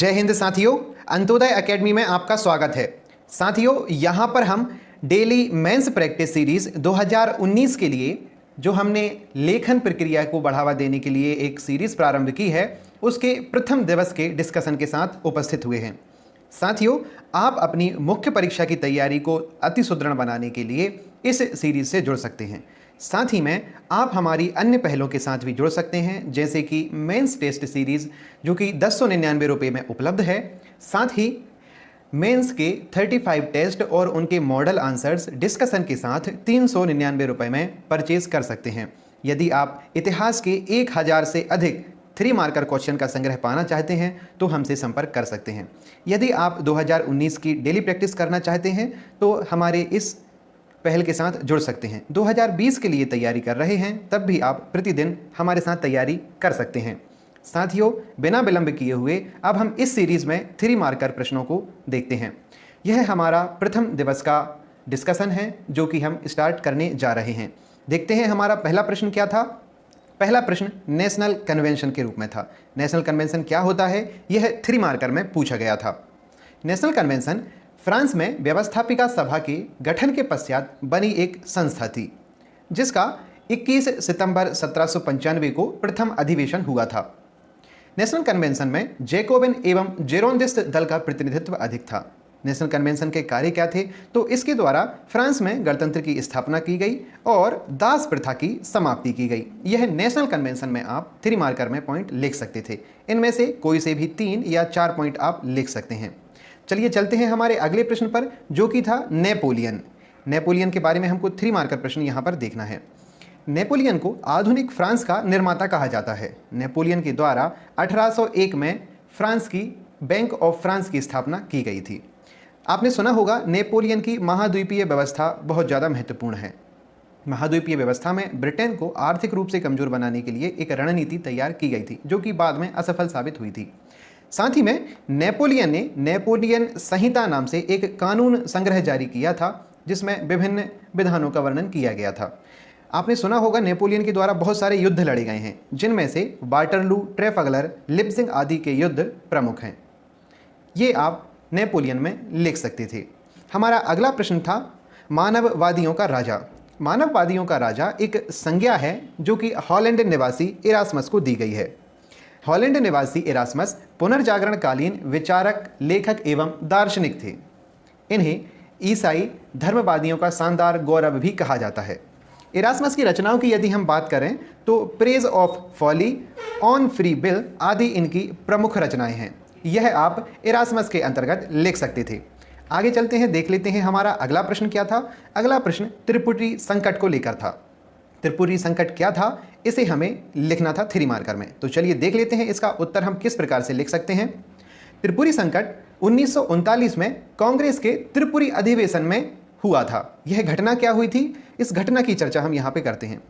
जय हिंद साथियों, अंत्योदय एकेडमी में आपका स्वागत है। साथियों, यहाँ पर हम डेली मेंस प्रैक्टिस सीरीज 2019 के लिए जो हमने लेखन प्रक्रिया को बढ़ावा देने के लिए एक सीरीज प्रारंभ की है, उसके प्रथम दिवस के डिस्कशन के साथ उपस्थित हुए हैं। साथियों, आप अपनी मुख्य परीक्षा की तैयारी को अति सुदृढ़ बनाने के लिए इस सीरीज से जुड़ सकते हैं। साथ ही में आप हमारी अन्य पहलों के साथ भी जुड़ सकते हैं, जैसे कि मेंस टेस्ट सीरीज़ जो कि 1099 रुपये में उपलब्ध है। साथ ही मेंस के 35 टेस्ट और उनके मॉडल आंसर्स डिस्कशन के साथ 399 रुपये में परचेज कर सकते हैं। यदि आप इतिहास के 1000 से अधिक 3 मार्कर क्वेश्चन का संग्रह पाना चाहते हैं तो हमसे संपर्क कर सकते हैं। यदि आप 2019 की डेली प्रैक्टिस करना चाहते हैं तो हमारे इस पहल के साथ जुड़ सकते हैं। 2020 के लिए तैयारी कर रहे हैं तब भी आप प्रतिदिन हमारे साथ तैयारी कर सकते हैं। साथियों, बिना विलंब किए हुए अब हम इस सीरीज़ में 3 मार्कर प्रश्नों को देखते हैं। यह हमारा प्रथम दिवस का डिस्कशन है जो कि हम स्टार्ट करने जा रहे हैं। देखते हैं हमारा पहला प्रश्न क्या था। पहला प्रश्न नेशनल कन्वेंशन के रूप में था। नेशनल कन्वेंशन क्या होता है, यह 3 मार्कर में पूछा गया था। नेशनल कन्वेंशन फ्रांस में व्यवस्थापिका सभा के गठन के पश्चात बनी एक संस्था थी जिसका 21 सितंबर 1795 को प्रथम अधिवेशन हुआ था। नेशनल कन्वेंशन में जैकोबिन एवं जेरोंदिस्ट दल का प्रतिनिधित्व अधिक था। नेशनल कन्वेंशन के कार्य क्या थे, तो इसके द्वारा फ्रांस में गणतंत्र की स्थापना की गई और दास प्रथा की समाप्ति की गई। यह नेशनल कन्वेंशन में आप 3 मार्कर में पॉइंट लिख सकते थे। इनमें से कोई से भी 3 या 4 पॉइंट आप लिख सकते हैं। चलिए चलते हैं हमारे अगले प्रश्न पर जो कि था नेपोलियन। नेपोलियन के बारे में हमको 3 मार्कर प्रश्न यहाँ पर देखना है। नेपोलियन को आधुनिक फ्रांस का निर्माता कहा जाता है। नेपोलियन के द्वारा 1801 में फ्रांस की बैंक ऑफ फ्रांस की स्थापना की गई थी। आपने सुना होगा नेपोलियन की महाद्वीपीय व्यवस्था बहुत ज़्यादा महत्वपूर्ण है। महाद्वीपीय व्यवस्था में ब्रिटेन को आर्थिक रूप से कमज़ोर बनाने के लिए एक रणनीति तैयार की गई थी जो कि बाद में असफल साबित हुई थी। साथ ही में नेपोलियन ने नेपोलियन संहिता नाम से एक कानून संग्रह जारी किया था जिसमें विभिन्न विधानों का वर्णन किया गया था। आपने सुना होगा नेपोलियन के द्वारा बहुत सारे युद्ध लड़े गए हैं जिनमें से वाटरलू, ट्रेफागलर, लिप्जिंग आदि के युद्ध प्रमुख हैं। ये आप नेपोलियन में लिख सकते थे। हमारा अगला प्रश्न था मानववादियों का राजा। मानववादियों का राजा एक संज्ञा है जो कि हॉलैंड निवासी इरास्मस को दी गई है। हॉलैंड निवासी इरास्मस पुनर्जागरणकालीन विचारक, लेखक एवं दार्शनिक थे। इन्हें ईसाई धर्मवादियों का शानदार गौरव भी कहा जाता है। इरास्मस की रचनाओं की यदि हम बात करें तो praise of folly, on free will आदि इनकी प्रमुख रचनाएं हैं। यह आप इरास्मस के अंतर्गत लिख सकते थे। आगे चलते हैं, देख लेते हैं हमारा अगला प्रश्न क्या था। अगला प्रश्न त्रिपुटी संकट को लेकर था। त्रिपुरी संकट क्या था, इसे हमें लिखना था 3 मार्कर में। तो चलिए देख लेते हैं इसका उत्तर हम किस प्रकार से लिख सकते हैं। त्रिपुरी संकट 1939 में कांग्रेस के त्रिपुरी अधिवेशन में हुआ था। यह घटना क्या हुई थी, इस घटना की चर्चा हम यहाँ पे करते हैं।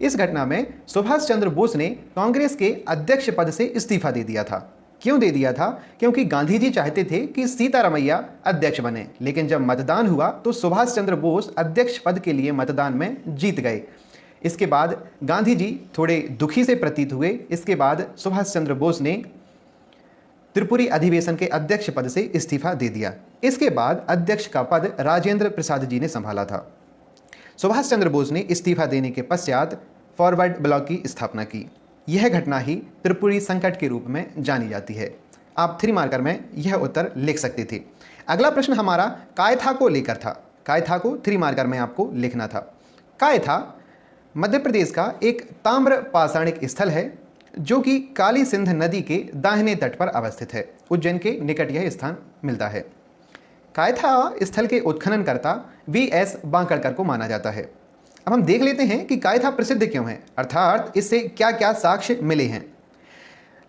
इस घटना में सुभाष चंद्र बोस ने कांग्रेस के अध्यक्ष पद से इस्तीफा दे दिया था। क्यों दे दिया था, क्योंकि गांधी जी चाहते थे कि सीतारामैया अध्यक्ष बने, लेकिन जब मतदान हुआ तो सुभाष चंद्र बोस अध्यक्ष पद के लिए मतदान में जीत गए। इसके बाद गांधी जी थोड़े दुखी से प्रतीत हुए। इसके बाद सुभाष चंद्र बोस ने त्रिपुरी अधिवेशन के अध्यक्ष पद से इस्तीफा दे दिया। इसके बाद अध्यक्ष का पद राजेंद्र प्रसाद जी ने संभाला था। सुभाष चंद्र बोस ने इस्तीफा देने के पश्चात फॉरवर्ड ब्लॉक की स्थापना की। यह घटना ही त्रिपुरी संकट के रूप में जानी जाती है। आप 3 मार्कर में यह उत्तर लिख सकते थे। अगला प्रश्न हमारा कायथा को लेकर था। कायथा को 3 मार्कर में आपको लिखना था। कायथा मध्य प्रदेश का एक ताम्र पाषाणिक स्थल है जो कि काली सिंध नदी के दाहिने तट पर अवस्थित है। उज्जैन के निकट यह स्थान मिलता है। कायथा स्थल के उत्खननकर्ता V.S. बांकड़कर को माना जाता है। अब हम देख लेते हैं कि कायथा प्रसिद्ध क्यों है, अर्थात इससे क्या क्या साक्ष्य मिले हैं।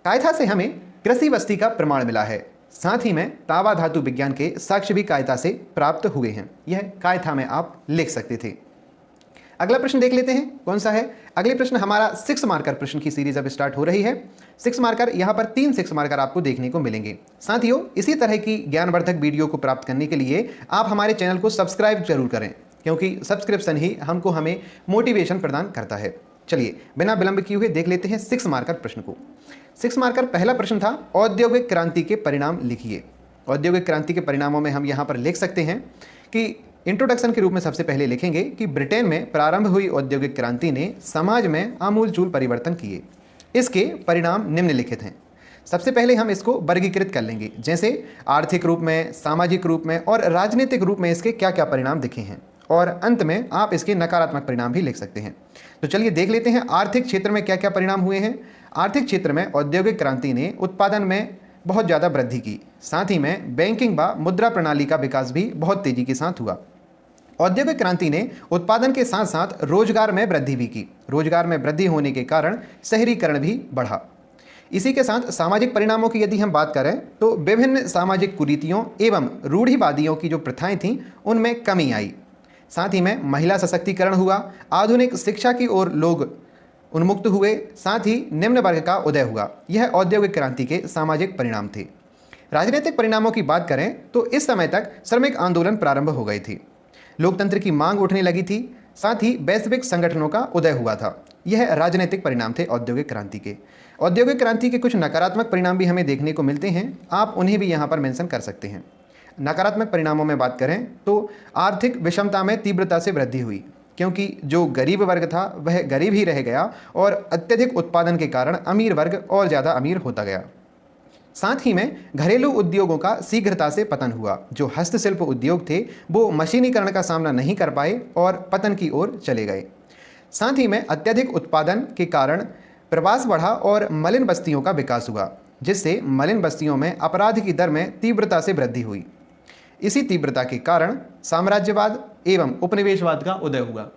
कायथा से हमें कृषि बस्ती का प्रमाण मिला है। साथ ही में तावा धातु विज्ञान के साक्ष्य भी कायथा से प्राप्त हुए हैं। यह कायथा में आप लिख सकते थे। अगला प्रश्न देख लेते हैं कौन सा है। अगले प्रश्न हमारा 6 मार्कर प्रश्न की सीरीज अब स्टार्ट हो रही है। 6 मार्कर, यहाँ पर 3 6 मार्कर आपको देखने को मिलेंगे। साथियों, इसी तरह की ज्ञानवर्धक वीडियो को प्राप्त करने के लिए आप हमारे चैनल को सब्सक्राइब जरूर करें, क्योंकि सब्सक्रिप्शन ही हमें मोटिवेशन प्रदान करता है। चलिए बिना विलंब किए हुए देख लेते हैं 6 मार्कर प्रश्न को। 6 मार्कर पहला प्रश्न था, औद्योगिक क्रांति के परिणाम लिखिए। औद्योगिक क्रांति के परिणामों में हम यहाँ पर लिख सकते हैं कि इंट्रोडक्शन के रूप में सबसे पहले लिखेंगे कि ब्रिटेन में प्रारंभ हुई औद्योगिक क्रांति ने समाज में आमूलचूल परिवर्तन किए। इसके परिणाम निम्नलिखित हैं। सबसे पहले हम इसको वर्गीकृत कर लेंगे, जैसे आर्थिक रूप में, सामाजिक रूप में और राजनीतिक रूप में इसके क्या क्या परिणाम दिखे हैं, और अंत में आप इसके नकारात्मक परिणाम भी लिख सकते हैं। तो चलिए देख लेते हैं आर्थिक क्षेत्र में क्या क्या परिणाम हुए हैं। आर्थिक क्षेत्र में औद्योगिक क्रांति ने उत्पादन में बहुत ज़्यादा वृद्धि की, साथ ही में बैंकिंग व मुद्रा प्रणाली का विकास भी बहुत तेजी के साथ हुआ। औद्योगिक क्रांति ने उत्पादन के साथ साथ रोजगार में वृद्धि भी की। रोजगार में वृद्धि होने के कारण शहरीकरण भी बढ़ा। इसी के साथ सामाजिक परिणामों की यदि हम बात करें तो विभिन्न सामाजिक कुरीतियों एवं रूढ़िवादियों की जो प्रथाएं थीं उनमें कमी आई। साथ ही में महिला सशक्तिकरण हुआ, आधुनिक शिक्षा की ओर लोग उन्मुक्त हुए, साथ ही निम्न वर्ग का उदय हुआ। यह औद्योगिक क्रांति के सामाजिक परिणाम थे। राजनीतिक परिणामों की बात करें तो इस समय तक श्रमिक आंदोलन प्रारंभ हो गए थे, लोकतंत्र की मांग उठने लगी थी, साथ ही वैश्विक संगठनों का उदय हुआ था। यह राजनीतिक परिणाम थे औद्योगिक क्रांति के। औद्योगिक क्रांति के कुछ नकारात्मक परिणाम भी हमें देखने को मिलते हैं, आप उन्हें भी यहाँ पर मेंशन कर सकते हैं। नकारात्मक परिणामों में बात करें तो आर्थिक विषमता में तीव्रता से वृद्धि हुई, क्योंकि जो गरीब वर्ग था वह गरीब ही रह गया और अत्यधिक उत्पादन के कारण अमीर वर्ग और ज़्यादा अमीर होता गया। साथ ही में घरेलू उद्योगों का शीघ्रता से पतन हुआ। जो हस्तशिल्प उद्योग थे वो मशीनीकरण का सामना नहीं कर पाए और पतन की ओर चले गए। साथ ही में अत्यधिक उत्पादन के कारण प्रवास बढ़ा और मलिन बस्तियों का विकास हुआ, जिससे मलिन बस्तियों में अपराध की दर में तीव्रता से वृद्धि हुई। इसी तीव्रता के कारण साम्राज्यवाद एवं उपनिवेशवाद का उदय हुआ।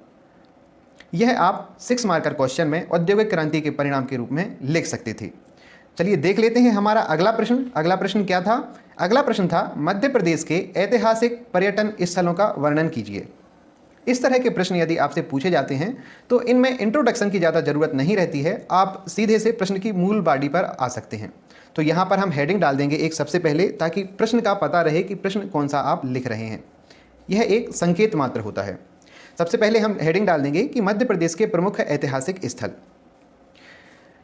यह आप 6 मार्कर क्वेश्चन में औद्योगिक क्रांति के परिणाम के रूप में लिख सकते थे। चलिए देख लेते हैं हमारा अगला प्रश्न। अगला प्रश्न क्या था? अगला प्रश्न था, मध्य प्रदेश के ऐतिहासिक पर्यटन स्थलों का वर्णन कीजिए। इस तरह के प्रश्न यदि आपसे पूछे जाते हैं तो इनमें इंट्रोडक्शन की ज़्यादा ज़रूरत नहीं रहती है, आप सीधे से प्रश्न की मूल बॉडी पर आ सकते हैं। तो यहाँ पर हम हेडिंग डाल देंगे एक सबसे पहले, ताकि प्रश्न का पता रहे कि प्रश्न कौन सा आप लिख रहे हैं। यह एक संकेत मात्र होता है। सबसे पहले हम हेडिंग डाल देंगे कि मध्य प्रदेश के प्रमुख ऐतिहासिक स्थल।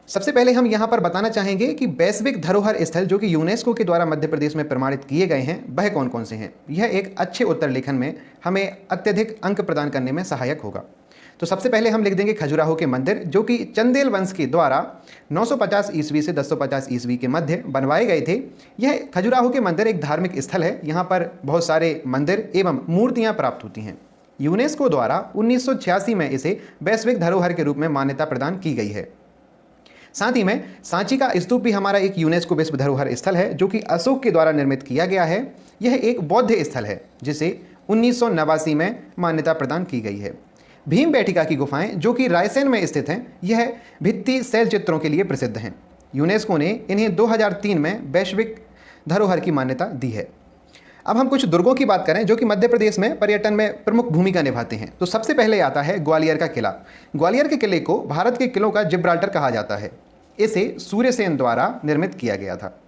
सबसे पहले हम यहाँ पर बताना चाहेंगे कि वैश्विक धरोहर स्थल जो कि यूनेस्को के द्वारा मध्य प्रदेश में प्रमाणित किए गए हैं वह कौन कौन से हैं। यह एक अच्छे उत्तर लेखन में हमें अत्यधिक अंक प्रदान करने में सहायक होगा। तो सबसे पहले हम लिख देंगे खजुराहो के मंदिर, जो कि चंदेल वंश के द्वारा 950 ईस्वी से 1050 ईस्वी के मध्य बनवाए गए थे। यह खजुराहो के मंदिर एक धार्मिक स्थल है। यहाँ पर बहुत सारे मंदिर एवं मूर्तियाँ प्राप्त होती हैं। यूनेस्को द्वारा 1986 में इसे वैश्विक धरोहर के रूप में मान्यता प्रदान की गई है। साथ ही में सांची का स्तूप भी हमारा एक यूनेस्को विश्व धरोहर स्थल है, जो कि अशोक के द्वारा निर्मित किया गया है। यह एक बौद्ध स्थल है जिसे 1989 में मान्यता प्रदान की गई है। भीमबेटका की गुफाएं जो कि रायसेन में स्थित हैं, यह भित्ति शैल चित्रों के लिए प्रसिद्ध हैं। यूनेस्को ने इन्हें 2003 में वैश्विक धरोहर की मान्यता दी है। अब हम कुछ दुर्गों की बात करें जो कि मध्य प्रदेश में पर्यटन में प्रमुख भूमिका निभाते हैं। तो सबसे पहले आता है ग्वालियर का किला। ग्वालियर के किले को भारत के किलों का जिब्राल्टर कहा जाता है। इसे सूर्यसेन द्वारा निर्मित किया गया था।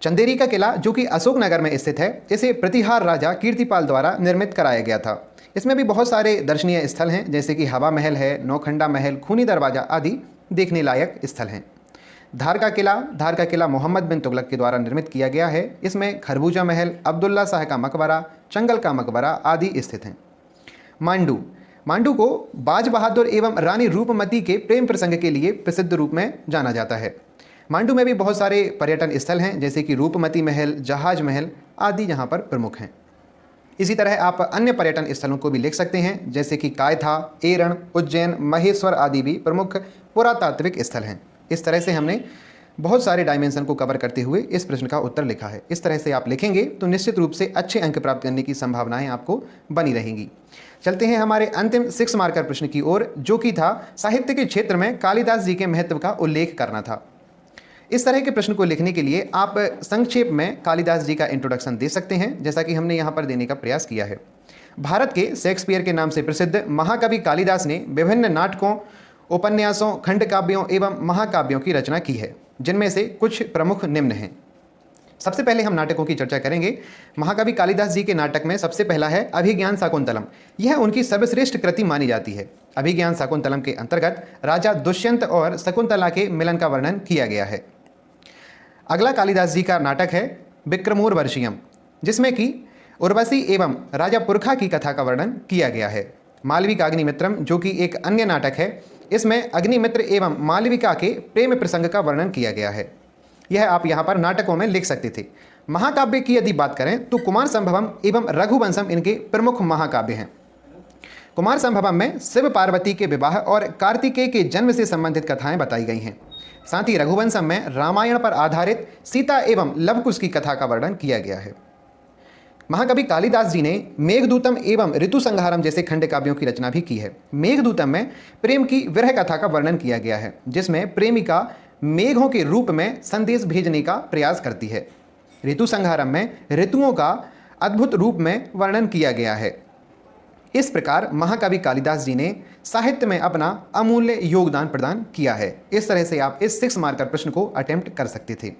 चंदेरी का किला जो कि अशोकनगर में स्थित है, इसे प्रतिहार राजा कीर्तिपाल द्वारा निर्मित कराया गया था। इसमें भी बहुत सारे दर्शनीय स्थल हैं, जैसे कि हवा महल है, नौखंडा महल, खूनी दरवाजा आदि देखने लायक स्थल हैं। धार का किला मोहम्मद बिन तुगलक के द्वारा निर्मित किया गया है। इसमें खरबूजा महल, अब्दुल्ला शाह का मकबरा, चंगल का मकबरा आदि स्थित हैं। मांडू को बाज बहादुर एवं रानी रूपमती के प्रेम प्रसंग के लिए प्रसिद्ध रूप में जाना जाता है। मांडू में भी बहुत सारे पर्यटन स्थल हैं, जैसे कि रूपमती महल, जहाज महल आदि यहाँ पर प्रमुख हैं। इसी तरह आप अन्य पर्यटन स्थलों को भी लिख सकते हैं, जैसे कि कायथा, एरण, उज्जैन, महेश्वर आदि भी प्रमुख पुरातात्विक स्थल हैं। इस तरह से हमने बहुत सारे डायमेंशन को कवर करते हुए इस प्रश्न का उत्तर लिखा है। इस तरह से आप लिखेंगे तो निश्चित रूप से अच्छे अंक प्राप्त करने की संभावनाएं आपको बनी रहेंगी। चलते हैं हमारे अंतिम 6 मार्कर प्रश्न की ओर, जो कि था साहित्य के क्षेत्र में कालिदास जी के महत्व का उल्लेख करना था। इस तरह के प्रश्न को लिखने के लिए आप संक्षेप में कालिदास जी का इंट्रोडक्शन दे सकते हैं, जैसा कि हमने यहाँ पर देने का प्रयास किया है। भारत के शेक्सपियर के नाम से प्रसिद्ध महाकवि कालिदास ने विभिन्न नाटकों, उपन्यासों, खंड काव्यों एवं महाकाव्यों की रचना की है, जिनमें से कुछ प्रमुख निम्न हैं। सबसे पहले हम नाटकों की चर्चा करेंगे। महाकवि कालिदास जी के नाटक में सबसे पहला है अभिज्ञान शाकुंतलम। यह उनकी सर्वश्रेष्ठ कृति मानी जाती है। अभिज्ञान शाकुंतलम के अंतर्गत राजा दुष्यंत और शकुंतला के मिलन का वर्णन किया गया है। अगला कालिदास जी का नाटक है विक्रमोर्वशीयम, जिसमें कि उर्वशी एवं राजा पुरखा की कथा का वर्णन किया गया है। मालविका अग्निमित्रम, जो कि एक अन्य नाटक है, इसमें अग्निमित्र एवं मालविका के प्रेम प्रसंग का वर्णन किया गया है। यह आप यहाँ पर नाटकों में लिख सकते थे। महाकाव्य की यदि बात करें तो कुमार संभवम एवं रघुवंशम इनके प्रमुख महाकाव्य हैं। कुमार संभवम में शिव पार्वती के विवाह और कार्तिकेय के जन्म से संबंधित कथाएं बताई गई हैं। साथ ही रघुवंशम में रामायण पर आधारित सीता एवं लवकुश की कथा का वर्णन किया गया है। महाकवि कालिदास जी ने मेघदूतम एवं ऋतु संहारम जैसे खंड काव्यों की रचना भी की है। मेघदूतम में प्रेम की विरह कथा का वर्णन किया गया है, जिसमें प्रेमिका मेघों के रूप में संदेश भेजने का प्रयास करती है। ऋतु संहारम में ऋतुओं का अद्भुत रूप में वर्णन किया गया है। इस प्रकार महाकवि कालिदास जी ने साहित्य में अपना अमूल्य योगदान प्रदान किया है। इस तरह से आप इस 6 मार्कर प्रश्न को अटेम्प्ट कर सकते थे।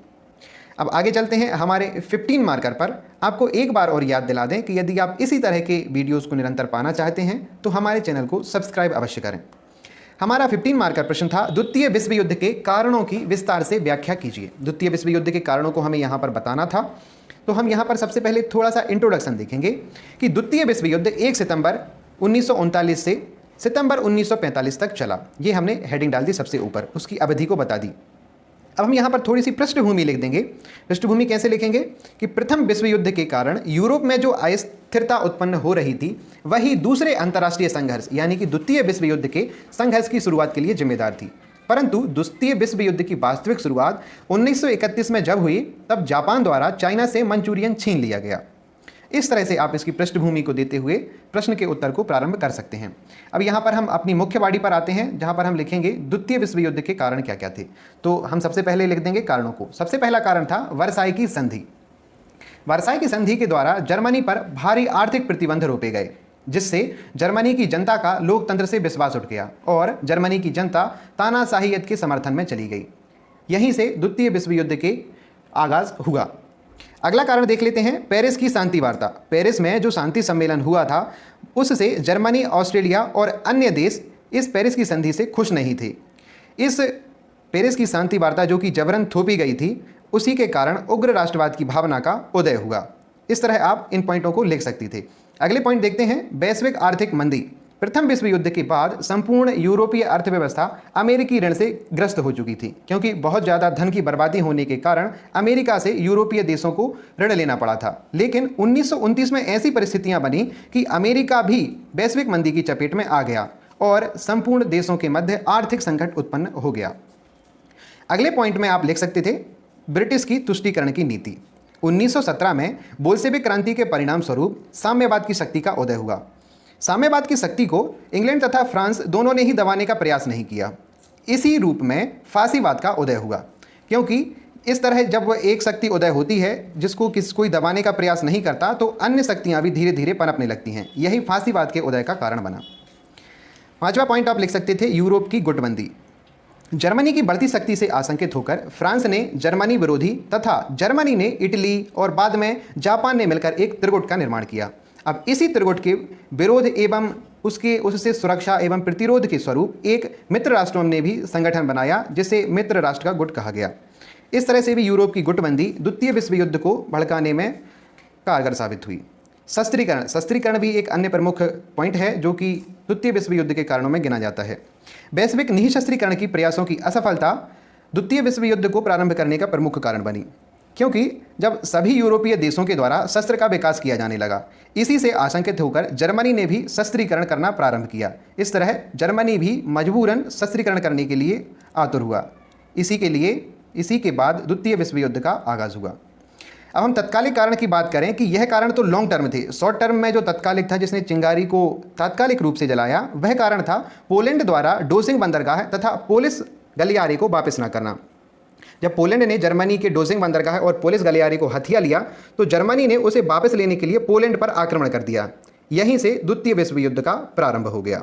अब आगे चलते हैं हमारे 15 मार्कर पर। आपको एक बार और याद दिला दें कि यदि आप इसी तरह के वीडियोस को निरंतर पाना चाहते हैं तो हमारे चैनल को सब्सक्राइब अवश्य करें। हमारा 15 मार्कर प्रश्न था, द्वितीय विश्व युद्ध के कारणों की विस्तार से व्याख्या कीजिए। द्वितीय विश्व युद्ध के कारणों को हमें यहाँ पर बताना था, तो हम यहाँ पर सबसे पहले थोड़ा सा इंट्रोडक्शन देखेंगे कि द्वितीय विश्व युद्ध 1 सितंबर 1939 से सितंबर 1945 तक चला। ये हमने हेडिंग डाल दी सबसे ऊपर, उसकी अवधि को बता दी। अब हम यहाँ पर थोड़ी सी पृष्ठभूमि लिख देंगे। पृष्ठभूमि कैसे लिखेंगे कि प्रथम विश्व युद्ध के कारण यूरोप में जो अस्थिरता उत्पन्न हो रही थी, वही दूसरे अंतर्राष्ट्रीय संघर्ष यानी कि द्वितीय विश्व युद्ध के संघर्ष की शुरुआत के लिए जिम्मेदार थी। परंतु द्वितीय विश्व युद्ध की वास्तविक शुरुआत 1931 में जब हुई, तब जापान द्वारा चाइना से मंचूरियन छीन लिया गया। इस तरह से आप इसकी पृष्ठभूमि को देते हुए प्रश्न के उत्तर को प्रारंभ कर सकते हैं। अब यहाँ पर हम अपनी मुख्य वाणी पर आते हैं, जहाँ पर हम लिखेंगे द्वितीय विश्व युद्ध के कारण क्या क्या थे। तो हम सबसे पहले लिख देंगे कारणों को। सबसे पहला कारण था वर्साई की संधि। वर्साई की संधि के द्वारा जर्मनी पर भारी आर्थिक प्रतिबंध रोपे गए, जिससे जर्मनी की जनता का लोकतंत्र से विश्वास उठ गया और जर्मनी की जनता तानाशाहियत के समर्थन में चली गई। यहीं से द्वितीय विश्व युद्ध के आगाज हुआ। अगला कारण देख लेते हैं, पेरिस की शांति वार्ता। पेरिस में जो शांति सम्मेलन हुआ था, उससे जर्मनी, ऑस्ट्रेलिया और अन्य देश इस पेरिस की संधि से खुश नहीं थे। इस पेरिस की शांति वार्ता जो कि जबरन थोपी गई थी, उसी के कारण उग्र राष्ट्रवाद की भावना का उदय हुआ। इस तरह आप इन पॉइंटों को लिख सकते थे। अगले पॉइंट देखते हैं, वैश्विक आर्थिक मंदी। प्रथम विश्व युद्ध के बाद संपूर्ण यूरोपीय अर्थव्यवस्था अमेरिकी ऋण से ग्रस्त हो चुकी थी, क्योंकि बहुत ज़्यादा धन की बर्बादी होने के कारण अमेरिका से यूरोपीय देशों को ऋण लेना पड़ा था। लेकिन 1929 में ऐसी परिस्थितियां बनी कि अमेरिका भी वैश्विक मंदी की चपेट में आ गया और संपूर्ण देशों के मध्य आर्थिक संकट उत्पन्न हो गया। अगले पॉइंट में आप लिख सकते थे, ब्रिटिश की तुष्टीकरण की नीति। 1917 में बोल्शेविक क्रांति के परिणाम स्वरूप साम्यवाद की शक्ति का उदय हुआ। साम्यवाद की शक्ति को इंग्लैंड तथा फ्रांस दोनों ने ही दबाने का प्रयास नहीं किया। इसी रूप में फासीवाद का उदय हुआ, क्योंकि इस तरह जब वह एक शक्ति उदय होती है जिसको कोई दबाने का प्रयास नहीं करता, तो अन्य शक्तियां भी धीरे धीरे पनपने लगती हैं। यही फासीवाद के उदय का कारण बना। 5वां पॉइंट आप लिख सकते थे, यूरोप की गुटबंदी। जर्मनी की बढ़ती शक्ति से आशंकित होकर फ्रांस ने जर्मनी विरोधी तथा जर्मनी ने इटली और बाद में जापान ने मिलकर एक त्रिगुट का निर्माण किया। अब इसी त्रिगुट के विरोध एवं उससे सुरक्षा एवं प्रतिरोध के स्वरूप एक मित्र राष्ट्रों ने भी संगठन बनाया, जिसे मित्र राष्ट्र का गुट कहा गया। इस तरह से भी यूरोप की गुटबंदी द्वितीय विश्व युद्ध को भड़काने में कारगर साबित हुई। शस्त्रीकरण भी एक अन्य प्रमुख पॉइंट है जो कि द्वितीय विश्व युद्ध के कारणों में गिना जाता है। वैश्विक निःशस्त्रीकरण की प्रयासों की असफलता द्वितीय विश्व युद्ध को प्रारंभ करने का प्रमुख कारण बनी, क्योंकि जब सभी यूरोपीय देशों के द्वारा शस्त्र का विकास किया जाने लगा, इसी से आशंकित होकर जर्मनी ने भी शस्त्रीकरण करना प्रारंभ किया। इस तरह जर्मनी भी मजबूरन शस्त्रीकरण करने के लिए आतुर हुआ। इसी के बाद द्वितीय विश्व युद्ध का आगाज हुआ। अब हम तत्कालिक कारण की बात करें कि यह कारण तो लॉन्ग टर्म थे। शॉर्ट टर्म में जो तत्कालिक था, जिसने चिंगारी को तात्कालिक रूप से जलाया, वह कारण था पोलैंड द्वारा डोसिंग बंदरगाह तथा पोलिस गलियारे को वापस न करना। जब पोलैंड ने जर्मनी के डोसिंग बंदरगाह और पोलिस गलियारे को हथिया लिया, तो जर्मनी ने उसे वापस लेने के लिए पोलैंड पर आक्रमण कर दिया। यहीं से द्वितीय विश्व युद्ध का प्रारंभ हो गया।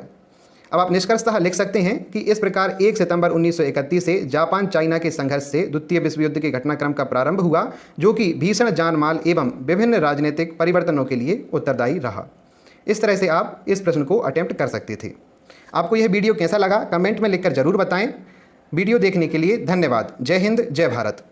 अब आप निष्कर्षतः लिख सकते हैं कि इस प्रकार 1 सितंबर 1931 से जापान चाइना के संघर्ष से द्वितीय विश्व युद्ध के घटनाक्रम का प्रारंभ हुआ, जो कि भीषण जानमाल एवं विभिन्न राजनीतिक परिवर्तनों के लिए उत्तरदायी रहा। इस तरह से आप इस प्रश्न को अटेम्प्ट कर सकते थे। आपको यह वीडियो कैसा लगा कमेंट में लिखकर ज़रूर बताएं। वीडियो देखने के लिए धन्यवाद। जय हिंद, जय भारत।